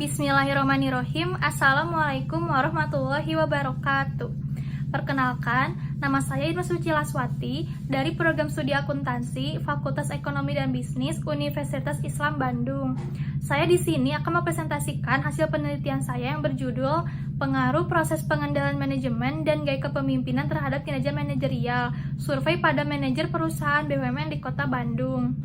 Bismillahirrahmanirrahim. Assalamualaikum warahmatullahi wabarakatuh. Perkenalkan, nama saya Ida Suci Laswati dari Program Studi Akuntansi Fakultas Ekonomi dan Bisnis Universitas Islam Bandung. Saya di sini akan mempresentasikan hasil penelitian saya yang berjudul Pengaruh Proses Pengendalian Manajemen dan Gaya Kepemimpinan Terhadap Kinerja Manajerial, Survei pada Manajer Perusahaan BUMN di Kota Bandung.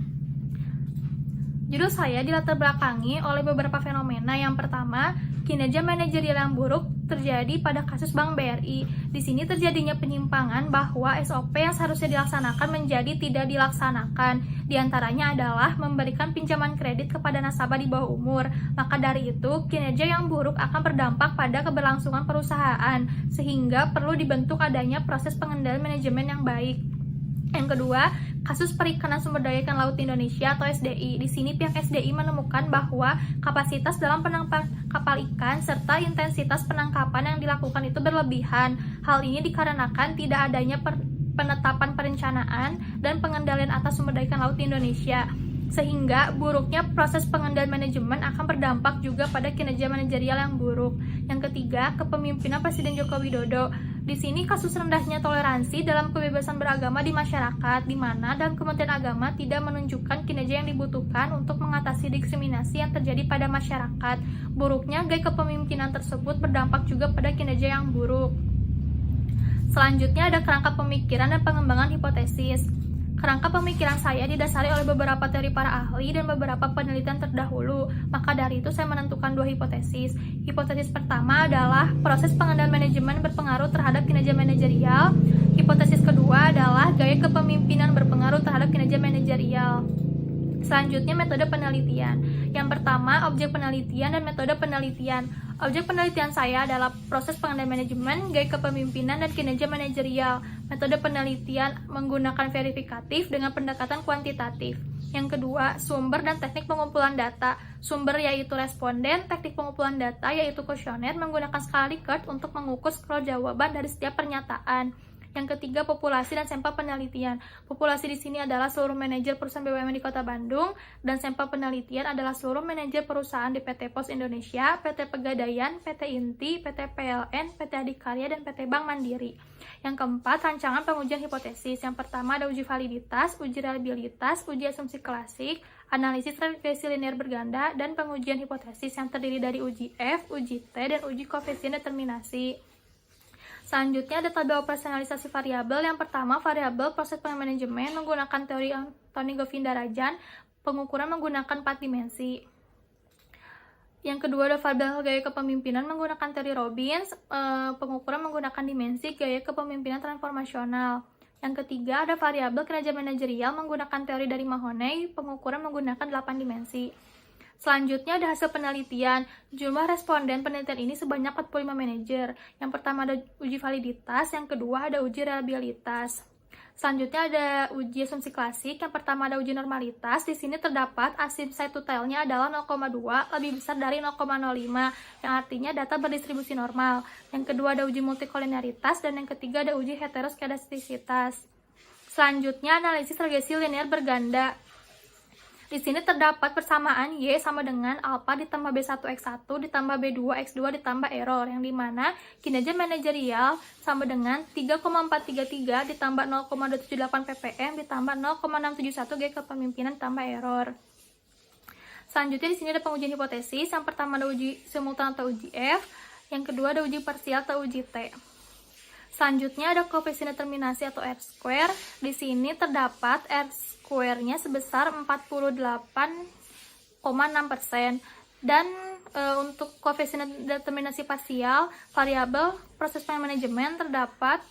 Judul saya dilatar belakangi oleh beberapa fenomena. Yang pertama, kinerja manajerial yang buruk terjadi pada kasus Bank BRI. Di sini terjadinya penyimpangan bahwa SOP yang seharusnya dilaksanakan menjadi tidak dilaksanakan. Di antaranya adalah memberikan pinjaman kredit kepada nasabah di bawah umur. Maka dari itu, kinerja yang buruk akan berdampak pada keberlangsungan perusahaan, sehingga perlu dibentuk adanya proses pengendalian manajemen yang baik. Yang kedua, kasus Perikanan Sumber Daya Ikan Laut Indonesia atau SDI. Di sini pihak SDI menemukan bahwa kapasitas dalam penangkapan kapal ikan serta intensitas penangkapan yang dilakukan itu berlebihan. Hal ini dikarenakan tidak adanya penetapan perencanaan dan pengendalian atas sumber daya ikan laut di Indonesia. Sehingga buruknya proses pengendalian manajemen akan berdampak juga pada kinerja manajerial yang buruk. Yang ketiga, kepemimpinan Presiden Joko Widodo. Di sini kasus rendahnya toleransi dalam kebebasan beragama di masyarakat, di mana dalam Kementerian Agama tidak menunjukkan kinerja yang dibutuhkan untuk mengatasi diskriminasi yang terjadi pada masyarakat. Buruknya gaya kepemimpinan tersebut berdampak juga pada kinerja yang buruk. Selanjutnya ada kerangka pemikiran dan pengembangan hipotesis. Kerangka pemikiran saya didasari oleh beberapa teori para ahli dan beberapa penelitian terdahulu. Maka dari itu saya menentukan dua hipotesis. Hipotesis pertama adalah proses pengendalian manajemen berpengaruh terhadap kinerja manajerial. Hipotesis kedua adalah gaya kepemimpinan berpengaruh terhadap kinerja manajerial. Selanjutnya metode penelitian. Yang pertama, objek penelitian dan metode penelitian. Objek penelitian saya adalah proses pengendalian manajemen, gaya kepemimpinan, dan kinerja manajerial. Metode penelitian menggunakan verifikatif dengan pendekatan kuantitatif. Yang kedua, sumber dan teknik pengumpulan data. Sumber yaitu responden, teknik pengumpulan data yaitu kuesioner menggunakan skala Likert untuk mengukur skor jawaban dari setiap pernyataan. Yang ketiga, populasi dan sampel penelitian. Populasi di sini adalah seluruh manajer perusahaan BUMN di Kota Bandung, dan sampel penelitian adalah seluruh manajer perusahaan di PT Pos Indonesia, PT Pegadaian, PT Inti, PT PLN, PT Adikarya, dan PT Bank Mandiri. Yang keempat, rancangan pengujian hipotesis. Yang pertama ada uji validitas, uji reliabilitas, uji asumsi klasik, analisis regresi linear berganda, dan pengujian hipotesis yang terdiri dari uji F, uji T, dan uji koefisien determinasi. Selanjutnya ada tabel operasionalisasi variabel. Yang pertama, variabel proses manajemen menggunakan teori Antoni Govindarajan, pengukuran menggunakan 4 dimensi. Yang kedua ada variabel gaya kepemimpinan menggunakan teori Robbins, pengukuran menggunakan dimensi gaya kepemimpinan transformasional. Yang ketiga ada variabel kinerja manajerial menggunakan teori dari Mahoney, pengukuran menggunakan 8 dimensi. Selanjutnya ada hasil penelitian. Jumlah responden penelitian ini sebanyak 45 manajer. Yang pertama ada uji validitas, yang kedua ada uji reliabilitas. Selanjutnya ada uji asumsi klasik. Yang pertama ada uji normalitas. Di sini terdapat asumsi totalnya adalah 0,2 lebih besar dari 0,05, yang artinya data berdistribusi normal. Yang kedua ada uji multikolinearitas, dan yang ketiga ada uji heteroskedastisitas. Selanjutnya analisis regresi linear berganda. Di sini terdapat persamaan Y sama dengan alpha ditambah B1X1 ditambah B2X2 ditambah error, yang dimana kinerja manajerial sama dengan 3,433 ditambah 0,278 ppm ditambah 0,671 gaya kepemimpinan ditambah error. Selanjutnya di sini ada pengujian hipotesis. Yang pertama ada uji simultan atau uji F, yang kedua ada uji parsial atau uji T. Selanjutnya ada koefisien determinasi atau R-square. Di sini terdapat R-square-nya sebesar 48,6%. Dan untuk koefisien determinasi parsial, variabel proses manajemen terdapat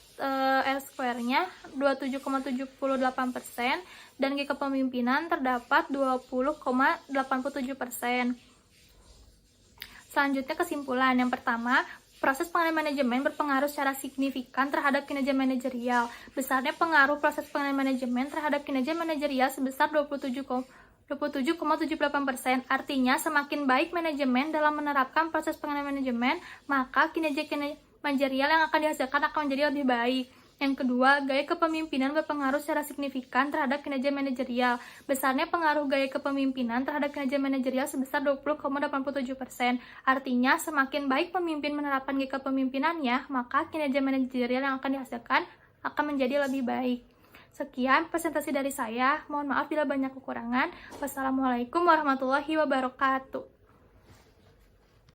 R-square-nya 27,78%, dan G kepemimpinan terdapat 20,87%. Selanjutnya kesimpulan. Yang pertama, Proses pengenalan manajemen berpengaruh secara signifikan terhadap kinerja manajerial. Besarnya pengaruh proses pengenalan manajemen terhadap kinerja manajerial sebesar 27,78%. Artinya, semakin baik manajemen dalam menerapkan proses pengenalan manajemen, maka kinerja manajerial yang akan dihasilkan akan menjadi lebih baik. Yang kedua, gaya kepemimpinan berpengaruh secara signifikan terhadap kinerja manajerial. Besarnya pengaruh gaya kepemimpinan terhadap kinerja manajerial sebesar 20,87%. Artinya, semakin baik pemimpin menerapkan gaya kepemimpinannya, maka kinerja manajerial yang akan dihasilkan akan menjadi lebih baik. Sekian presentasi dari saya. Mohon maaf bila banyak kekurangan. Wassalamualaikum warahmatullahi wabarakatuh.